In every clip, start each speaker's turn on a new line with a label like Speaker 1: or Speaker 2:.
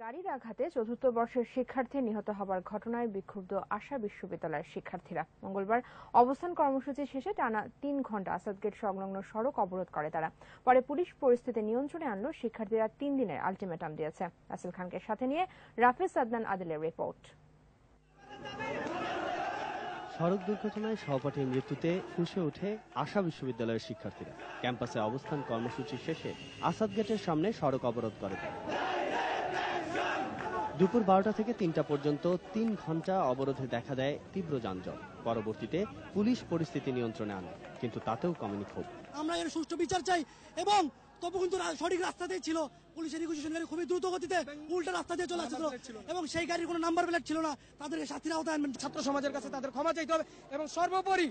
Speaker 1: গাড়ির আঘাতে চতুর্থ বর্ষের শিক্ষার্থী নিহত হবার ঘটনায় বিক্ষুব্ধ আশা বিশ্ববিদ্যালয়ের শিক্ষার্থীরা মঙ্গলবার অবস্থান কর্মসূচি শেষে টানা ৩ ঘণ্টা আসাদ গেট সংলগ্ন সড়ক অবরোধ করে তারা। পরে পুলিশ পরিস্থিতি নিয়ন্ত্রণে আনলো। শিক্ষার্থীরা ৩ দিনের আলটিমেটাম দিয়েছে। রাসেল খানকে সাথে নিয়ে রাফিজ আদনান আদিলের রিপোর্ট।
Speaker 2: সড়ক দুর্ঘটনায় সহপাঠীর মৃত্যুতে ফুঁসে ওঠে আশা বিশ্ববিদ্যালয়ের শিক্ষার্থীরা। ক্যাম্পাসে অবস্থান কর্মসূচি শেষে আসাদ গেটের সামনে সড়ক অবরোধ করে তারা। দুপুর 12টা থেকে 3টা পর্যন্ত 3 ঘণ্টা অবরোধে দেখা দেয় তীব্র যানজট। পরবর্তীতে পুলিশ পরিস্থিতি নিয়ন্ত্রণে আনে, কিন্তু তাতেও কমেনি ক্ষোভ।
Speaker 3: আমরা এর সুষ্ঠু বিচার চাই এবং তবু কিন্তু সঠিক রাস্তাতেই ছিল। পুলিশের রিকুইজিশন গাড়ি খুবই দ্রুত গতিতে উল্টা রাস্তা দিয়ে চলে আসছিল এবং সেই গাড়ির কোনো নাম্বার প্লেট ছিল না। তাদেরকে শাস্তির আওতায় আনবেন।
Speaker 4: ছাত্র সমাজের কাছে তাদের ক্ষমা চাইতে হবে এবং সর্বোপরি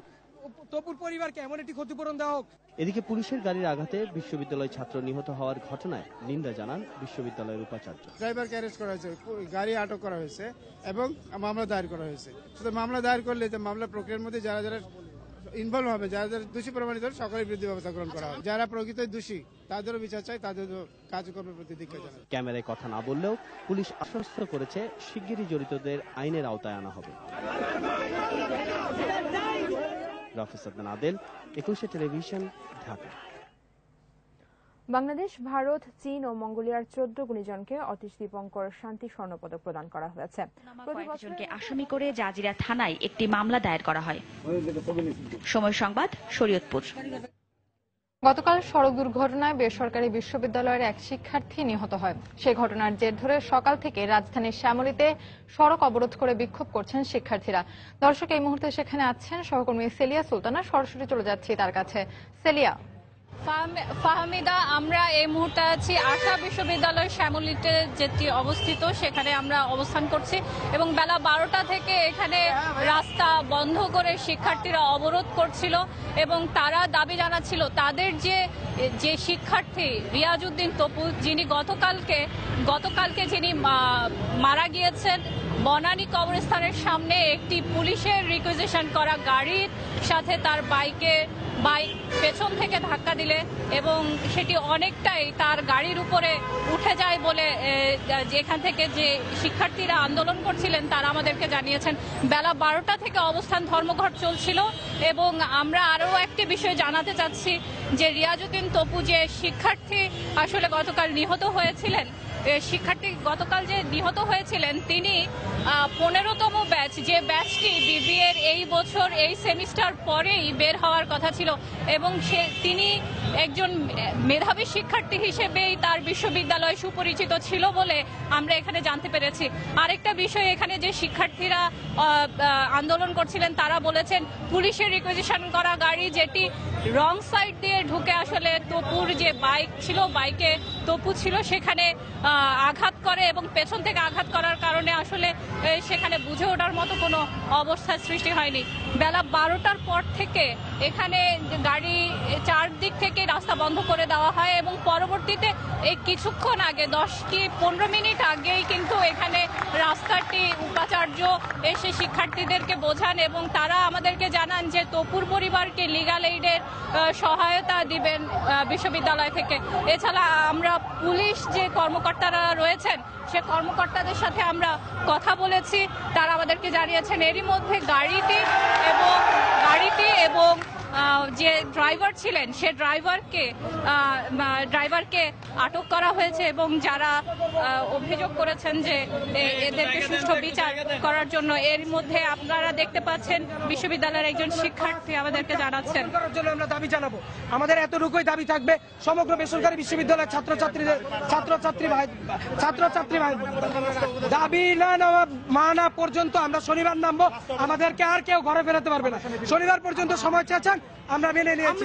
Speaker 4: তপুর পরিবারকে এমন একটি ক্ষতিপূরণ দেওয়া হোক।
Speaker 2: এদিকে পুলিশের গাড়ির আঘাতে বিশ্ববিদ্যালয় ছাত্র নিহত হওয়ার ঘটনায় নিন্দা জানান বিশ্ববিদ্যালয়ের উপাচার্য।
Speaker 5: ড্রাইভারকে অ্যারেস্ট করা হয়েছে, গাড়ি আটক করা হয়েছে এবং মামলা দায়ের করা হয়েছে। শুধু মামলা দায়ের করলে মামলা প্রক্রিয়ার মধ্যে যারা যারা ইনভলভ হবে, যারা যারা দোষী প্রমাণিত সকলের বিরুদ্ধে ব্যবস্থা গ্রহণ করা হবে। যারা প্রকৃত দোষী তাদেরও বিচার চাই, তাদের কার্যক্রমের প্রতি ধিক্কার জানাই।
Speaker 2: ক্যামেরায় কথা না বললেও পুলিশ আশ্বস্ত করেছে শিগগিরই জড়িতদের আইনের আওতায় আনা হবে। রাফিজ আদনান আদিল, 21 টেলিভিশন, ঢাকা।
Speaker 1: বাংলাদেশ, ভারত, চীন ও মঙ্গোলিয়ার 14 গুণীজনকে অতীশ দীপঙ্কর শান্তি স্বর্ণপদক প্রদান করা হয়েছে।
Speaker 6: প্রতিবছরকে আসামি করে জাজিরা থানায় একটি মামলা দায়ের করা হয়। সময় সংবাদ, শরীয়তপুর।
Speaker 7: গতকাল সড়ক দুর্ঘটনায় বেসরকারি বিশ্ববিদ্যালয়ের এক শিক্ষার্থী নিহত হয়। সেই ঘটনার জের ধরে সকাল থেকে রাজধানীর শ্যামলীতে সড়ক অবরোধ করে বিক্ষোভ করছেন শিক্ষার্থীরা। দর্শক, এই মুহূর্তে সেখানে আছেন সহকর্মী সেলিয়া সুলতানা। সরাসরি চলে যাচ্ছি তার কাছে। সেলিয়া।
Speaker 8: ফাহমিদা, আমরা এই মুহূর্তে আছি আশা বিশ্ববিদ্যালয় শ্যামলীতে যেটি অবস্থিত, সেখানে আমরা অবস্থান করছি এবং বেলা 12টা থেকে এখানে রাস্তা বন্ধ করে শিক্ষার্থীরা অবরোধ করছিল এবং তারা দাবি জানাচ্ছিল তাদের যে শিক্ষার্থী রিয়াজউদ্দিন তপু, যিনি গতকালকে যিনি মারা গিয়েছেন, বনানী কবরস্থানের সামনে একটি পুলিশের রিকুইজিশন করা গাড়ির সাথে তার বাইক পেছন থেকে ধাক্কা দিলে এবং সেটি অনেকটাই তার গাড়ির উপরে উঠে যায় বলে যেখান থেকে যে শিক্ষার্থীরা আন্দোলন করছিলেন তারা আমাদেরকে জানিয়েছেন। বেলা 12টা থেকে অবস্থান ধর্মঘট চলছিল এবং আমরা আরও একটি বিষয় জানাতে চাচ্ছি যে রিয়াজউদ্দিন তপু যে শিক্ষার্থী আসলে গতকাল নিহত হয়েছিলেন, তিনি 15তম ব্যাচ, যে ব্যাচটি বিবিএর এই বছর এই সেমিস্টার পরেই বের হওয়ার কথা ছিল এবং তিনি একজন মেধাবী শিক্ষার্থী হিসেবেই তার বিশ্ববিদ্যালয় সুপরিচিত ছিল বলে আমরা এখানে জানতে পেরেছি। আরেকটা বিষয়, এখানে যে শিক্ষার্থীরা আন্দোলন করছিলেন তারা বলেছেন পুলিশের রিকুইজিশন করা গাড়ি যেটি রং সাইড দিয়ে ঢুকে আসলে তপুর যে বাইক ছিল, বাইকে তপু ছিল, সেখানে আঘাত করে এবং পেছন থেকে আঘাত করার কারণে আসলে সেখানে বুঝে ওঠার মতো কোনো অবস্থার সৃষ্টি হয়নি। বেলা 12টার পর থেকে এখানে গাড়ি চারদিক থেকে রাস্তা বন্ধ করে দেওয়া হয় এবং পরবর্তীতে এই কিছুক্ষণ আগে 10 কি 15 মিনিট আগেই কিন্তু এখানে রাস্তাটি উপাচার্য এসে শিক্ষার্থীদেরকে বোঝান এবং তারা আমাদেরকে জানান যে তপুর পরিবারকে লিগ্যাল এইডের সহায়তা দিবেন বিশ্ববিদ্যালয় থেকে। এছাড়া আমরা পুলিশ যে কর্মকর্তারা রয়েছেন সে কর্মকর্তাদের সাথে আমরা কথা বলেছি, তারা আমাদেরকে জানিয়েছেন এরই মধ্যে গাড়িটি এবং যে ড্রাইভার ছিলেন সে ড্রাইভারকে আটক করা হয়েছে এবং যারা অভিযোগ করেছেন যে এদেরকে সুষ্ঠু বিচার করার জন্য। এর মধ্যে আপনারা দেখতে পাচ্ছেন বিশ্ববিদ্যালয়ের একজন শিক্ষার্থী আমাদেরকে জানাচ্ছেন
Speaker 4: আমরা দাবি জানাবো, আমাদের এতটুকুই দাবি থাকবে সমগ্র বেসরকারি বিশ্ববিদ্যালয়ের ছাত্রছাত্রী ভাই দাবি না মানা পর্যন্ত আমরা শনিবার নামবো। আমাদেরকে আর কেউ ঘরে ফেরাতে পারবে না। শনিবার পর্যন্ত সময় চেয়েছেন, আমরা মেনে নিয়েছি।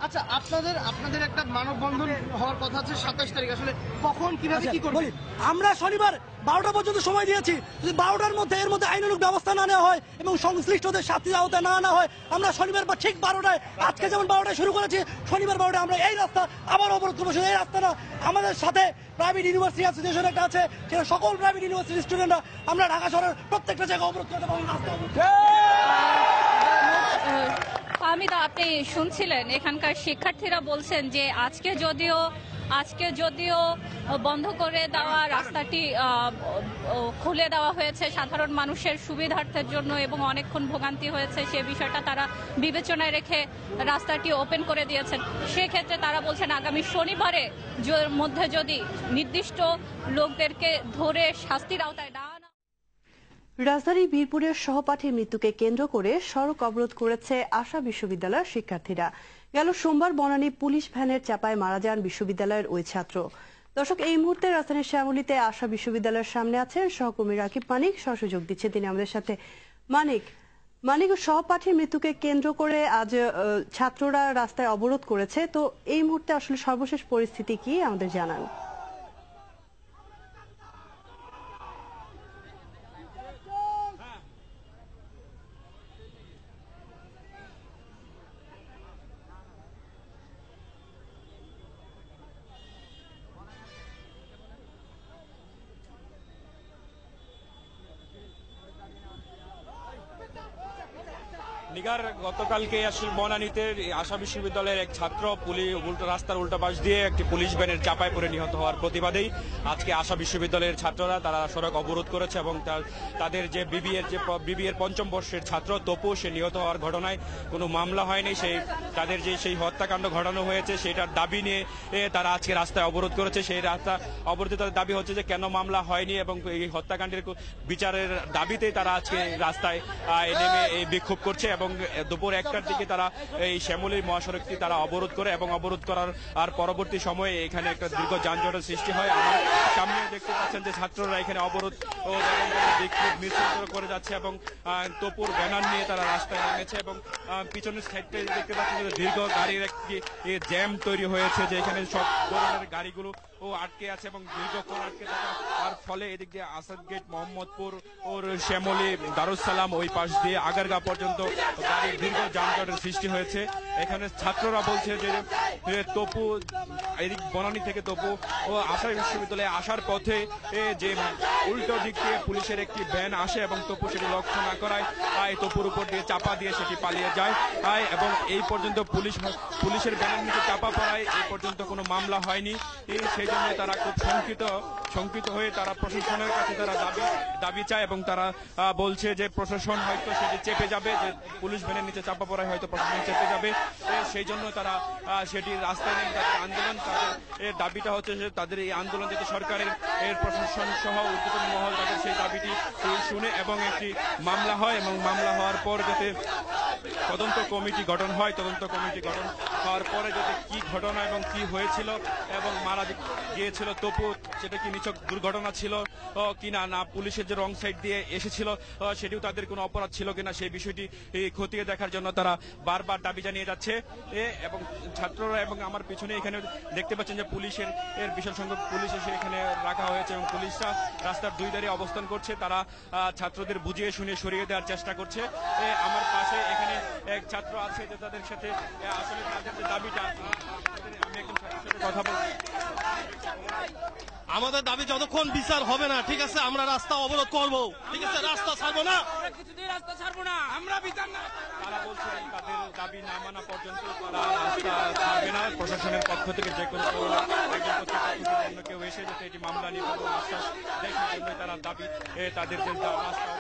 Speaker 9: আচ্ছা, আপনাদের একটা মানববন্ধন হওয়ার কথা আছে 27 তারিখ, আসলে কখন কিভাবে কি করবেন?
Speaker 3: আমরা শনিবার 12টা পর্যন্ত সময় দিয়েছি। যদি 12টার মধ্যে এর মধ্যে আইনানুগ ব্যবস্থা না নেওয়া হয় এবং সংশ্লিষ্টদের শাস্তির আওতায় না আনা হয়, আমরা শনিবার বা ঠিক 12টায়, আজকে যেমন 12টায় শুরু করেছি, শনিবার 12টায় আমরা এই রাস্তা আবার অবরোধ করবো। এই রাস্তা না, আমাদের সাথে প্রাইভেট ইউনিভার্সিটি অ্যাসোসিয়েশন একটা আছে, সেটা সকল প্রাইভেট ইউনিভার্সিটি স্টুডেন্টরা আমরা ঢাকা শহরের প্রত্যেকটা জায়গায় অবরোধ করতে পারবো।
Speaker 8: আপনি শুনছিলেন এখানকার শিক্ষার্থীরা বলছেন যে আজকে যদিও আজকে যদিও বন্ধ করে দেওয়া রাস্তাটি খুলে দেওয়া হয়েছে সাধারণ মানুষের সুবিধার্থের জন্য এবং অনেকক্ষণ ভোগান্তি হয়েছে সে বিষয়টা তারা বিবেচনায় রেখে রাস্তাটি ওপেন করে দিয়েছেন। সেক্ষেত্রে তারা বলছেন আগামী শনিবারে মধ্যে যদি নির্দিষ্ট লোকদেরকে ধরে শাস্তির আওতায় না আনা।
Speaker 10: রাজধানীর বীরপুরের সহপাঠীর মৃত্যুকে কেন্দ্র করে সড়ক অবরোধ করেছে আশা বিশ্ববিদ্যালয়ের শিক্ষার্থীরা। গেল সোমবার বনানী পুলিশ ভ্যানের চাপায় মারা যান বিশ্ববিদ্যালয়ের ওই ছাত্র। দর্শক, এই মুহূর্তে রাজধানীর শ্যামলীতে আশা বিশ্ববিদ্যালয়ের সামনে আছেন সহকর্মী রাকিব মানিক, সরাসরি যোগ দিচ্ছে তিনি আমাদের সাথে। মানিক, সহপাঠীর মৃত্যুকে কেন্দ্র করে আজ ছাত্ররা রাস্তায় অবরোধ করেছে, তো এই মুহূর্তে আসলে সর্বশেষ পরিস্থিতি কি আমাদের জানান।
Speaker 11: নিগার, গতকালকে আসলে বনানীতে আশা বিশ্ববিদ্যালয়ের এক ছাত্র রাস্তার উল্টা পাশ দিয়ে একটি পুলিশ ভ্যানের চাপায় পড়ে নিহত হওয়ার প্রতিবাদেই আজকে আশা বিশ্ববিদ্যালয়ের ছাত্ররা তারা সড়ক অবরোধ করেছে এবং তাদের যে বিবিএর পঞ্চম বর্ষের ছাত্র তপু সে নিহত হওয়ার ঘটনায় কোনো মামলা হয়নি, তাদের সেই হত্যাকাণ্ড ঘটানো হয়েছে সেটার দাবি নিয়ে তারা আজকে রাস্তায় অবরোধ করেছে। সেই রাস্তা অবরোধে তাদের দাবি হচ্ছে যে কেন মামলা হয়নি এবং এই হত্যাকাণ্ডের বিচারের দাবিতেই তারা আজকে রাস্তায় নেমে বিক্ষোভ করছে এবং দুপুর 1টার দিকে তারা এই শ্যামলী মহাসড়কটি তারা অবরোধ করে এবং অবরোধ করার আর পরবর্তী সময়ে এখানে একটা দীর্ঘ যানজটের সৃষ্টি হয়। আমার সামনে দেখতে পাচ্ছেন যে ছাত্ররা এখানে অবরোধ ও বিক্ষোভ মিছিল করে যাচ্ছে এবং তপুর ব্যানার নিয়ে তারা রাস্তায় নেমেছে এবং পিছনের সাইডে দেখতে পাচ্ছেন যে দীর্ঘ গাড়ির একটি জ্যাম তৈরি হয়েছে, যে এখানে সব ধরনের গাড়িগুলো আটকে আছে এবং দীর্ঘক্ষণ আটকে থাকার ফলে এদিক দিয়ে আসাদ গেট, মোহাম্মদপুর ওর শ্যামলী, দারুসালাম ওই পাশ দিয়ে আগারগা পর্যন্ত গাড়ির দীর্ঘ যানজটের সৃষ্টি হয়েছে। এখানে ছাত্ররা বলছে যে তপু এদিক বনানী থেকে তপু ও আশা বিশ্ববিদ্যালয়ে আসার পথে যে উল্টো দিক দিয়ে পুলিশের একটি ভ্যান আসে এবং তপু সেটি লক্ষ্য না করায় তপুর উপর দিয়ে চাপা দিয়ে সেটি পালিয়ে যায় এবং এই পর্যন্ত পুলিশের ভ্যানের নিচে চাপা পড়ায় এই পর্যন্ত কোনো মামলা হয়নি। সেই জন্য তারা খুব শঙ্কিত হয়ে তারা প্রশাসনের কাছে তারা দাবি চায় এবং তারা বলছে যে প্রশাসন হয়তো সেটি চেপে যাবে, যে পুলিশ ভ্যানের নিচে চাপা পড়ায় হয়তো প্রশাসন চেপে যাবে, সেই জন্য তারা সেটি রাস্তায় নেমে তাদের আন্দোলন, তাদের দাবিটা হচ্ছে যে তাদের এই আন্দোলন যাতে সরকারের প্রশাসন সহ ঊর্ধ্বতন মহল তাদের সেই দাবিটি শুনে এবং একটি মামলা হয় এবং মামলা হওয়ার পর যাতে তদন্ত কমিটি গঠন হয়, তদন্ত কমিটি গঠন হওয়ার পরে যাতে কি ঘটনা এবং কি হয়েছিল এবং মারা গিয়েছিল তপু সেটা কি নিছক দুর্ঘটনা ছিল কিনা, না পুলিশের যে রং সাইড দিয়ে এসেছিল সেটিও তাদের কোনো অপরাধ ছিল কিনা সেই বিষয়টি খতিয়ে দেখার জন্য তারা বারবার দাবি জানিয়ে যাচ্ছে। এবং ছাত্ররা এবং আমার পিছনে এখানে দেখতে পাচ্ছেন যে পুলিশের বিশাল সংখ্যক পুলিশ এসে এখানে রাখা হয়েছে এবং পুলিশরা রাস্তার দুই ধারে অবস্থান করছে, তারা ছাত্রদের বুঝিয়ে শুনিয়ে সরিয়ে দেওয়ার চেষ্টা করছে। আমার পাশে এখানে এক ছাত্র আছে যে তাদের সাথে আসলে তাদের যে দাবিটা, আমি একজন ছাত্রের সাথে কথা বলছি।
Speaker 9: আমাদের দাবি যতক্ষণ বিচার হবে না, ঠিক আছে, আমরা রাস্তা অবরোধ করবো, ঠিক আছে, রাস্তা ছাড়বো না,
Speaker 4: আমরা বিচার না।
Speaker 11: তারা বলছেন তাদের দাবি না মানা পর্যন্ত তারা রাস্তা ছাড়বে না। প্রশাসনের পক্ষ থেকে যে কোনো কেউ এসে যাতে এটি মামলা নিয়ে আশ্বাস দেয়, সেই জন্য তারা দাবি তাদের যে রাস্তা